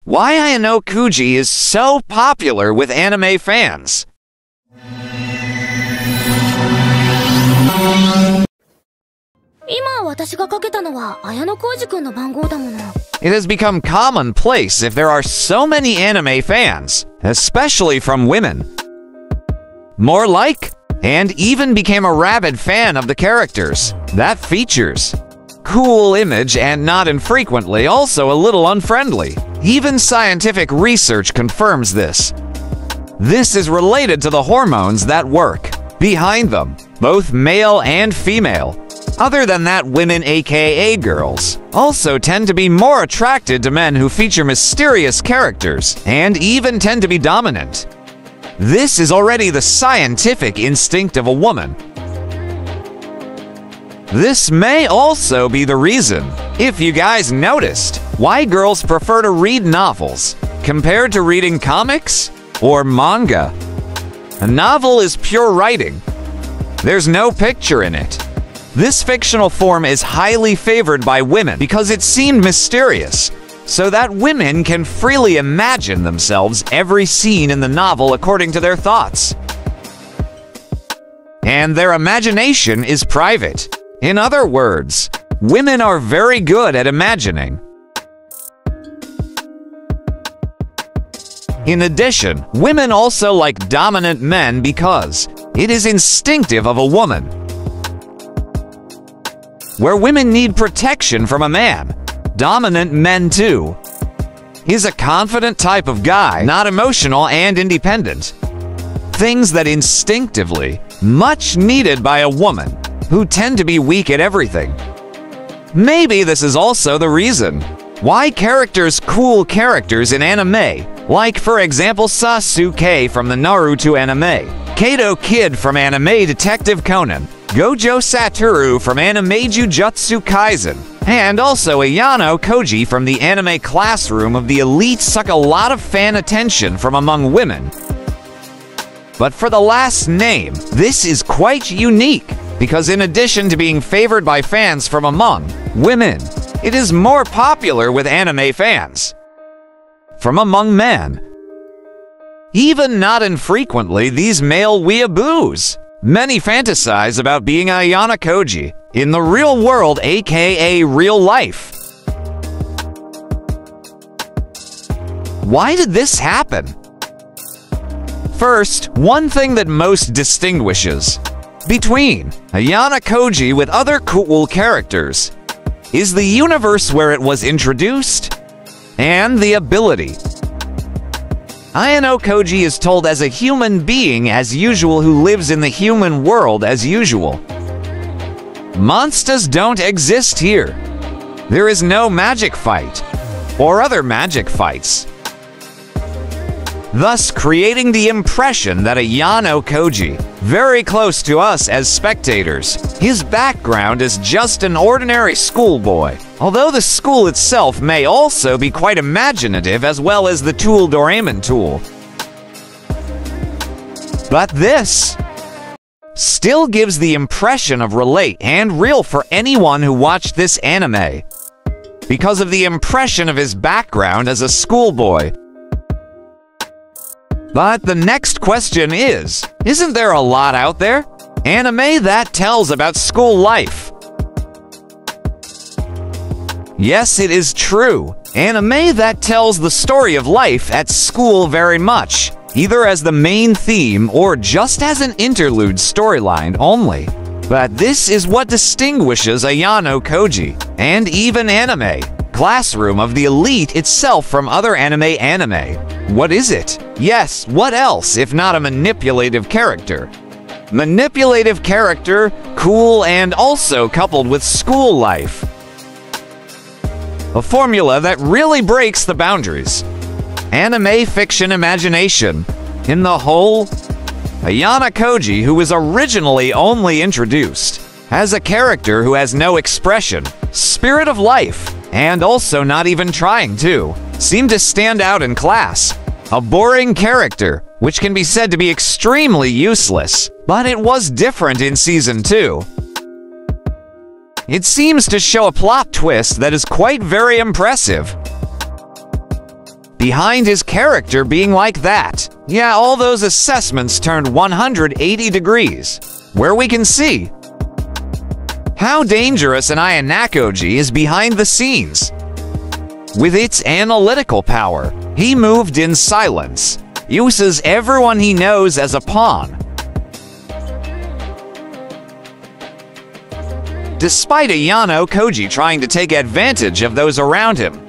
why Ayano Kuji is so popular with anime fans. It has become commonplace if there are so many anime fans, especially from women. More like, and even became a rabid fan of the characters. That features cool image and not infrequently also a little unfriendly. Even scientific research confirms this. This is related to the hormones that work behind them, both male and female. Other than that, women, aka girls, also tend to be more attracted to men who feature mysterious characters and even tend to be dominant. This is already the scientific instinct of a woman. This may also be the reason, if you guys noticed, why girls prefer to read novels compared to reading comics or manga. A novel is pure writing. There's no picture in it. This fictional form is highly favored by women because it seemed mysterious, so that women can freely imagine themselves every scene in the novel according to their thoughts. And their imagination is private. In other words, women are very good at imagining. In addition, women also like dominant men because it is instinctive of a woman. Where women need protection from a man, dominant men too. He's a confident type of guy, not emotional and independent. Things that instinctively, much needed by a woman, who tend to be weak at everything. Maybe this is also the reason why cool characters in anime, like for example Sasuke from the Naruto anime, Kato Kid from anime Detective Conan, Gojo Satoru from anime Jujutsu Kaisen, and also Ayano Koji from the anime Classroom of the Elite suck a lot of fan attention from among women. But for the last name, this is quite unique, because in addition to being favored by fans from among women, it is more popular with anime fans from among men. Even not infrequently, these male weeaboos. Many fantasize about being Ayano Koji in the real world, aka real life. Why did this happen? First, one thing that most distinguishes between Ayano Koji with other cool characters is the universe where it was introduced and the ability. Ayano Koji is told as a human being as usual who lives in the human world as usual. Monsters don't exist here. There is no magic fight or other magic fights, thus creating the impression that Ayano Koji, very close to us as spectators, his background is just an ordinary schoolboy, although the school itself may also be quite imaginative as well as the tool Doraemon tool. But this still gives the impression of relate and real for anyone who watched this anime, because of the impression of his background as a schoolboy. But the next question is, isn't there a lot out there? Anime that tells about school life. Yes, it is true. Anime that tells the story of life at school very much, either as the main theme or just as an interlude storyline only. But this is what distinguishes Ayano Koji, and even anime Classroom of the Elite itself from other anime. What is it? Yes, what else if not a manipulative character? Manipulative character, cool, and also coupled with school life. A formula that really breaks the boundaries. Anime fiction imagination. In the whole, Ayano Koji, who was originally only introduced as a character who has no expression, spirit of life, and also not even trying to, seemed to stand out in class. A boring character, which can be said to be extremely useless, but it was different in Season 2. It seems to show a plot twist that is quite very impressive. behind his character being like that. Yeah, all those assessments turned 180 degrees, where we can see how dangerous an Ayanokoji is behind the scenes. With its analytical power, he moved in silence, uses everyone he knows as a pawn. Despite Ayanokoji trying to take advantage of those around him.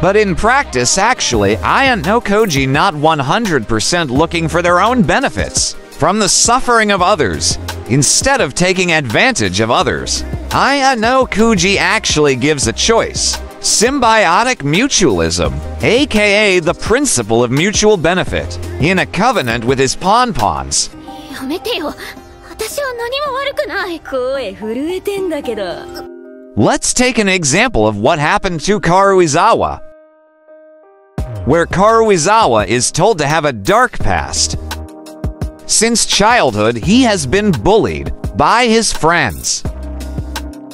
But in practice, actually, Ayanokoji not 100% looking for their own benefits from the suffering of others, instead of taking advantage of others. Ayanokoji actually gives a choice. Symbiotic mutualism, aka the principle of mutual benefit, in a covenant with his pawn-pawns. やめてよ。私は何も悪くない。声震えてんだけど。 Let's take an example of what happened to Karuizawa, where Karuizawa is told to have a dark past. Since childhood, he has been bullied by his friends.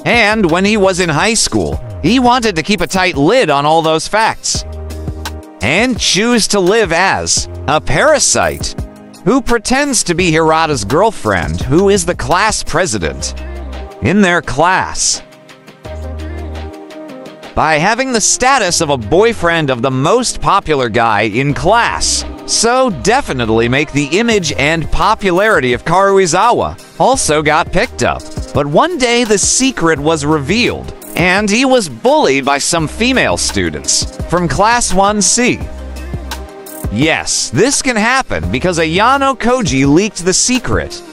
And when he was in high school, he wanted to keep a tight lid on all those facts and choose to live as a parasite who pretends to be Hirata's girlfriend, who is the class president in their class. By having the status of a boyfriend of the most popular guy in class. So definitely make the image and popularity of Karuizawa also got picked up. But one day the secret was revealed, and he was bullied by some female students from Class 1C. Yes, this can happen because Ayanokoji leaked the secret.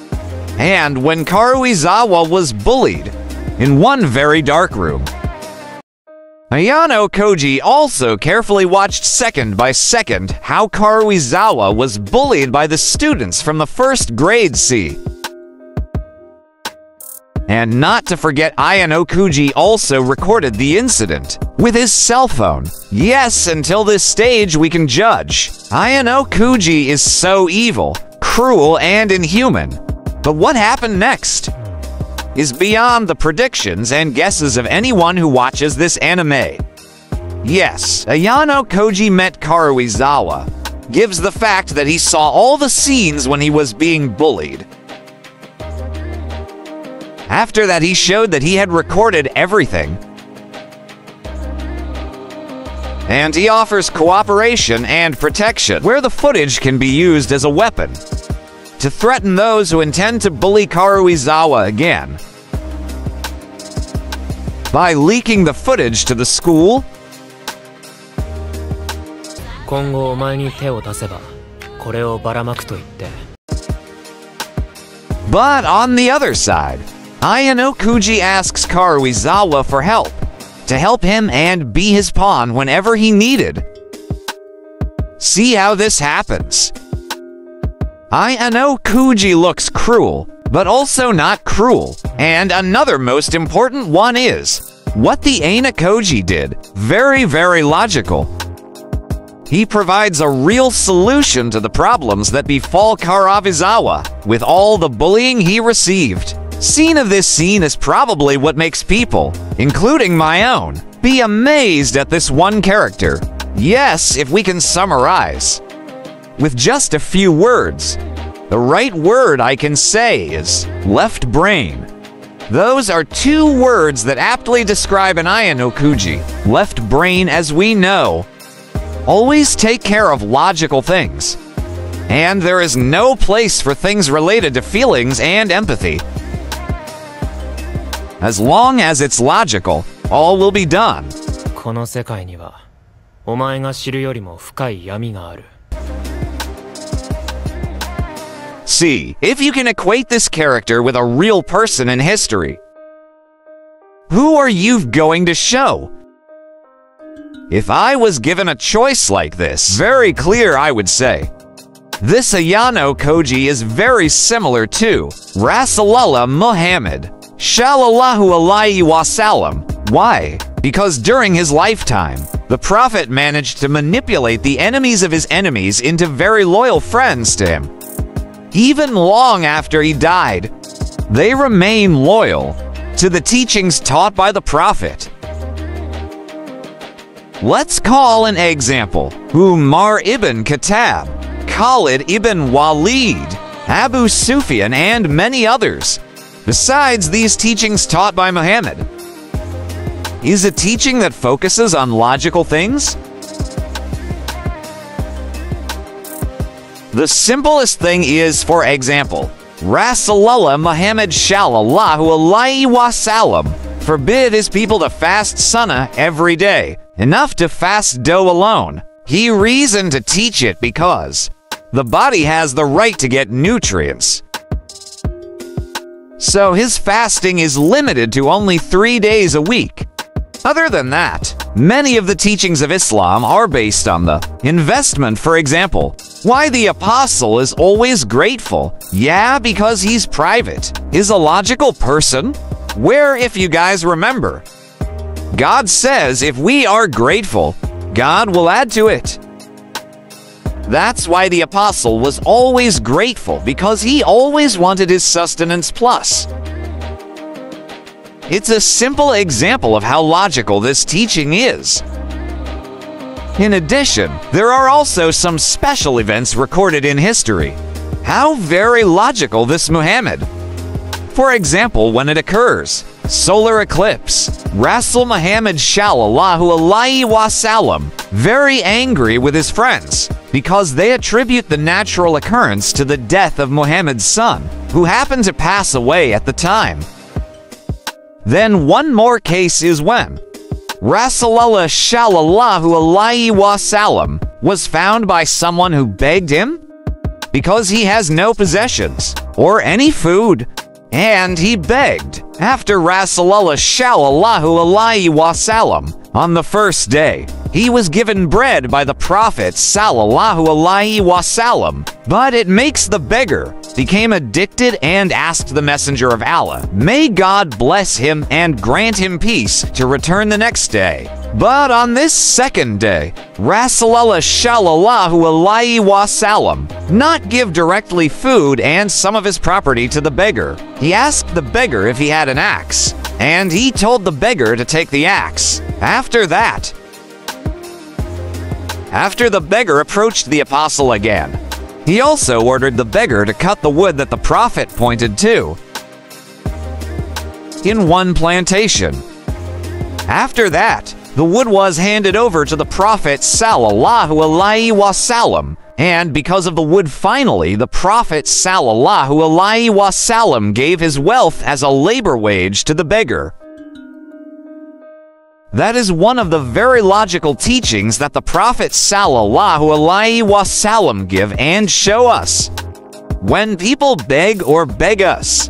And when Karuizawa was bullied in one very dark room, Ayanokoji also carefully watched second by second how Karuizawa was bullied by the students from the first grade C. And not to forget, Ayanokoji also recorded the incident with his cell phone. Yes, until this stage we can judge. Ayanokoji is so evil, cruel, and inhuman. But what happened next is beyond the predictions and guesses of anyone who watches this anime. Yes, Ayanokoji met Karuizawa, gives the fact that he saw all the scenes when he was being bullied. After that, he showed that he had recorded everything. And he offers cooperation and protection, where the footage can be used as a weapon to threaten those who intend to bully Karuizawa again. By leaking the footage to the school, 今後お前に手を出せばこれをばらまくと言って。 But on the other side, Ayanokoji asks Karuizawa for help, to help him and be his pawn whenever he needed. See how this happens. Ayanokoji looks cruel, but also not cruel. And another most important one is what the Ayanokoji did. Very, very logical. He provides a real solution to the problems that befall Karuizawa with all the bullying he received. Scene of this scene is probably what makes people, including my own, be amazed at this one character. Yes, if we can summarize with just a few words. The right word I can say is left brain. Those are two words that aptly describe an Ayanokoji. Left brain, as we know, always take care of logical things. And there is no place for things related to feelings and empathy. As long as it's logical, all will be done. この世界にはお前が知るよりも深い闇がある。 See, if you can equate this character with a real person in history, who are you going to show? If I was given a choice like this, very clear I would say, this Ayanokoji is very similar to Rasulullah Muhammad, Shallallahu Alaihi Wasallam. Why? Because during his lifetime, the Prophet managed to manipulate the enemies of his enemies into very loyal friends to him. Even long after he died, they remain loyal to the teachings taught by the Prophet. Let's call an example. Umar ibn Khattab, Khalid ibn Walid, Abu Sufyan, and many others. Besides these teachings taught by Muhammad, is a teaching that focuses on logical things? The simplest thing is, for example, Rasulullah Muhammad sallallahu alaihi wasallam forbid his people to fast sunnah every day, enough to fast dough alone. He reasoned to teach it because the body has the right to get nutrients. So his fasting is limited to only 3 days a week. Other than that, many of the teachings of Islam are based on the investment. For example, why the apostle is always grateful. Yeah, because he's private. Is a logical person? Where, if you guys remember, God says if we are grateful, God will add to it. That's why the apostle was always grateful, because he always wanted his sustenance plus. It's a simple example of how logical this teaching is. In addition, there are also some special events recorded in history. How very logical this Muhammad. For example, when it occurs, solar eclipse, Rasul Muhammad sallallahu alaihi wasallam, very angry with his friends because they attribute the natural occurrence to the death of Muhammad's son, who happened to pass away at the time. Then one more case is when Rasulullah sallallahu alaihi wasallam was found by someone who begged him because he has no possessions or any food, and he begged after Rasulullah sallallahu alaihi wasallam. On the first day, he was given bread by the Prophet sallallahu alaihi wasallam, but it makes the beggar became addicted and asked the Messenger of Allah, may God bless him and grant him peace, to return the next day. But on this second day, Rasulullah sallallahu alaihi wasallam not give directly food and some of his property to the beggar. He asked the beggar if he had an axe, and he told the beggar to take the axe. After the beggar approached the apostle again, he also ordered the beggar to cut the wood that the Prophet pointed to in one plantation. After that, the wood was handed over to the Prophet sallallahu alaihi wasallam, and because of the wood, finally, the Prophet sallallahu alaihi wasallam gave his wealth as a labor wage to the beggar. That is one of the very logical teachings that the Prophet sallallahu alaihi wasallam give and show us. When people beg or beg us,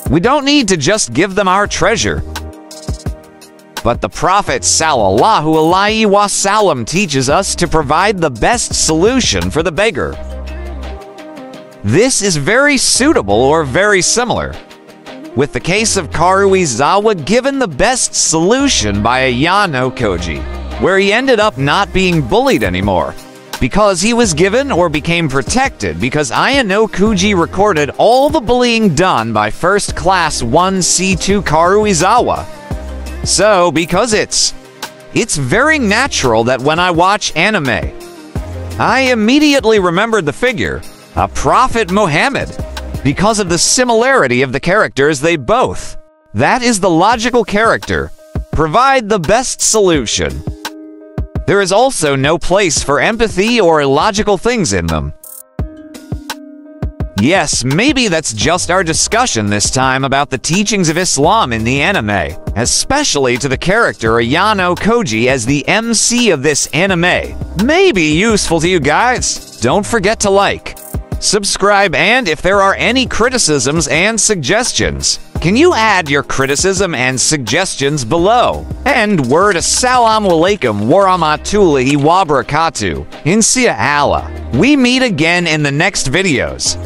we don't need to just give them our treasure. But the Prophet sallallahu alaihi wasallam teaches us to provide the best solution for the beggar. This is very suitable or very similar with the case of Karuizawa given the best solution by Ayano Koji, where he ended up not being bullied anymore because he was given or became protected because Ayano Koji recorded all the bullying done by First Class 1C2 Karuizawa. So, because it's very natural that when I watch anime, I immediately remembered the figure, a Prophet Muhammad, because of the similarity of the characters they both. That is the logical character. Provide the best solution. There is also no place for empathy or illogical things in them. Yes, maybe that's just our discussion this time about the teachings of Islam in the anime, especially to the character Ayano Koji as the MC of this anime. May be useful to you guys. Don't forget to like, subscribe, and if there are any criticisms and suggestions, can you add your criticism and suggestions below? And word assalamu alaikum warahmatullahi wabarakatuh. Insya Allah. We meet again in the next videos.